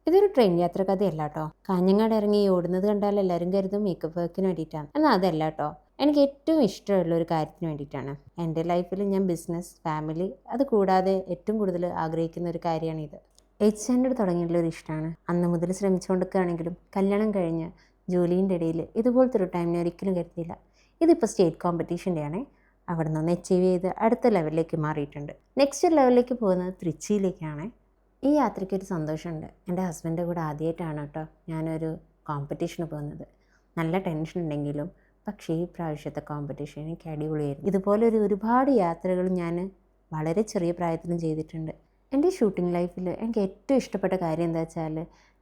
ഇതൊരു ട്രെയിൻ യാത്ര കഥയല്ല കേട്ടോ. കാഞ്ഞങ്ങാട് ഇറങ്ങി ഓടുന്നത് കണ്ടാൽ എല്ലാവരും കരുതും മേക്കപ്പ് വർക്കിന് വേണ്ടിയിട്ടാണ്. എന്നാൽ അതല്ല കേട്ടോ. എനിക്ക് ഏറ്റവും ഇഷ്ടമുള്ള ഒരു കാര്യത്തിന് വേണ്ടിയിട്ടാണ്. എൻ്റെ ലൈഫിൽ ഞാൻ ബിസിനസ്, ഫാമിലി, അത് കൂടാതെ ഏറ്റവും കൂടുതൽ ആഗ്രഹിക്കുന്ന ഒരു കാര്യമാണിത്. 8th സ്റ്റാൻഡേർഡ് തുടങ്ങിയിട്ടുള്ള ഒരു ഇഷ്ടമാണ്. അന്ന് മുതൽ ശ്രമിച്ചുകൊണ്ടിരിക്കുകയാണെങ്കിലും കല്യാണം കഴിഞ്ഞ് ജോലീൻ്റെ ഇടയിൽ ഇതുപോലത്തെ ഒരു ടൈം ഞാൻ ഒരിക്കലും കരുതിയില്ല. ഇതിപ്പോൾ സ്റ്റേറ്റ് കോമ്പറ്റീഷൻ്റെ ആണ്. അവിടെ നിന്ന് അച്ചീവ് ചെയ്ത് അടുത്ത ലെവലിലേക്ക് മാറിയിട്ടുണ്ട്. നെക്സ്റ്റ് ലെവലിലേക്ക് പോകുന്നത് തൃച്ചിയിലേക്കാണ്. ഈ യാത്രയ്ക്ക് ഒരു സന്തോഷമുണ്ട്. എൻ്റെ ഹസ്ബൻഡിൻ്റെ കൂടെ ആദ്യമായിട്ടാണ് കേട്ടോ ഞാനൊരു കോമ്പറ്റീഷന് പോകുന്നത്. നല്ല ടെൻഷൻ ഉണ്ടെങ്കിലും പക്ഷേ ഈ പ്രാവശ്യത്തെ കോമ്പറ്റീഷൻ എനിക്ക് അടിപൊളിയായിരുന്നു. ഇതുപോലെ ഒരുപാട് യാത്രകൾ ഞാൻ വളരെ ചെറിയ പ്രായത്തിലും ചെയ്തിട്ടുണ്ട്. എൻ്റെ ഷൂട്ടിംഗ് ലൈഫിൽ എനിക്ക് ഏറ്റവും ഇഷ്ടപ്പെട്ട കാര്യം എന്താ വെച്ചാൽ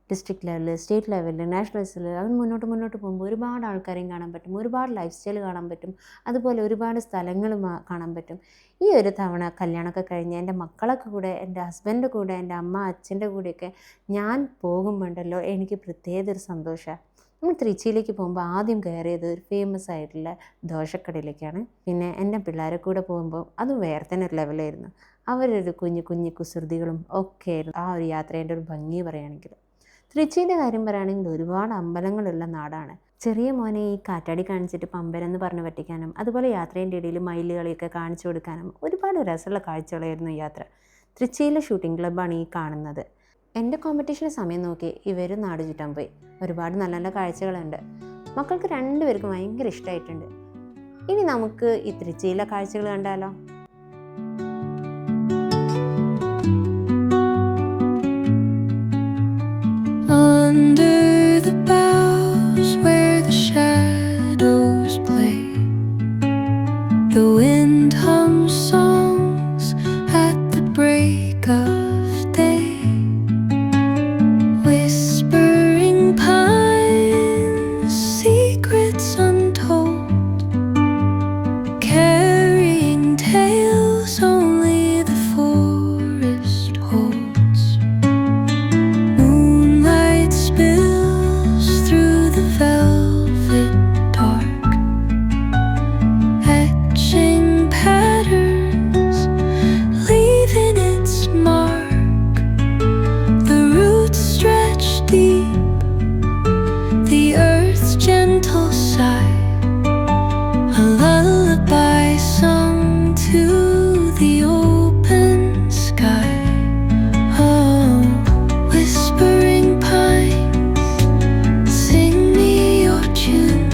ഡിസ്ട്രിക്ട് ലെവലിൽ, സ്റ്റേറ്റ് ലെവലിൽ, നാഷണൽസിൽ അങ്ങനെ മുന്നോട്ട് പോകുമ്പോൾ ഒരുപാട് ആൾക്കാരെയും കാണാൻ പറ്റും, ഒരുപാട് ലൈഫ് സ്റ്റൈൽ കാണാൻ പറ്റും, അതുപോലെ ഒരുപാട് സ്ഥലങ്ങളും കാണാൻ പറ്റും. ഈ ഒരു തവണ കല്യാണമൊക്കെ കഴിഞ്ഞ് എൻ്റെ മക്കളൊക്കെ കൂടെ, എൻ്റെ ഹസ്ബൻഡിൻ്റെ കൂടെ, എൻ്റെ അമ്മ അച്ഛൻ്റെ കൂടെയൊക്കെ ഞാൻ പോകുമ്പോണ്ടല്ലോ എനിക്ക് പ്രത്യേക ഒരു സന്തോഷമാണ്. നമ്മൾ തൃച്ചിയിലേക്ക് പോകുമ്പോൾ ആദ്യം കയറിയത് ഒരു ഫേമസ് ആയിട്ടുള്ള ദോശക്കടയിലേക്കാണ്. പിന്നെ എൻ്റെ പിള്ളേരെ കൂടെ പോകുമ്പോൾ അതും വേറെ തന്നെ ഒരു ലെവലായിരുന്നു. അവരൊരു കുഞ്ഞു കുസൃതികളും ഒക്കെ ആയിരുന്നു ആ ഒരു യാത്രേൻ്റെ ഒരു ഭംഗി പറയുകയാണെങ്കിൽ. തൃച്ചീൻ്റെ കാര്യം പറയുകയാണെങ്കിൽ ഒരുപാട് അമ്പലങ്ങളുള്ള നാടാണ്. ചെറിയ മോനെ ഈ കാറ്റാടി കാണിച്ചിട്ട് പമ്പരെന്ന് പറഞ്ഞ് പറ്റിക്കാനും അതുപോലെ യാത്രേൻ്റെ ഇടയിൽ മയിലുകളിയൊക്കെ കാണിച്ചു കൊടുക്കാനും ഒരുപാട് രസമുള്ള കാഴ്ചകളായിരുന്നു ഈ യാത്ര. തൃച്ചിയിലെ ഷൂട്ടിംഗ് ക്ലബ്ബാണ് ഈ കാണുന്നത്. എൻ്റെ കോമ്പറ്റീഷന് സമയം നോക്കി ഇവരും നാട് ചുറ്റാൻ പോയി. ഒരുപാട് നല്ല നല്ല കാഴ്ചകളുണ്ട്. മക്കൾക്ക് രണ്ടുപേർക്കും ഭയങ്കര ഇഷ്ടമായിട്ടുണ്ട്. ഇനി നമുക്ക് ഈ തൃച്ചിയിലെ കാഴ്ചകൾ കണ്ടാലോ? Under the boughs where the shadows play, the wind hums songs at the break of day. With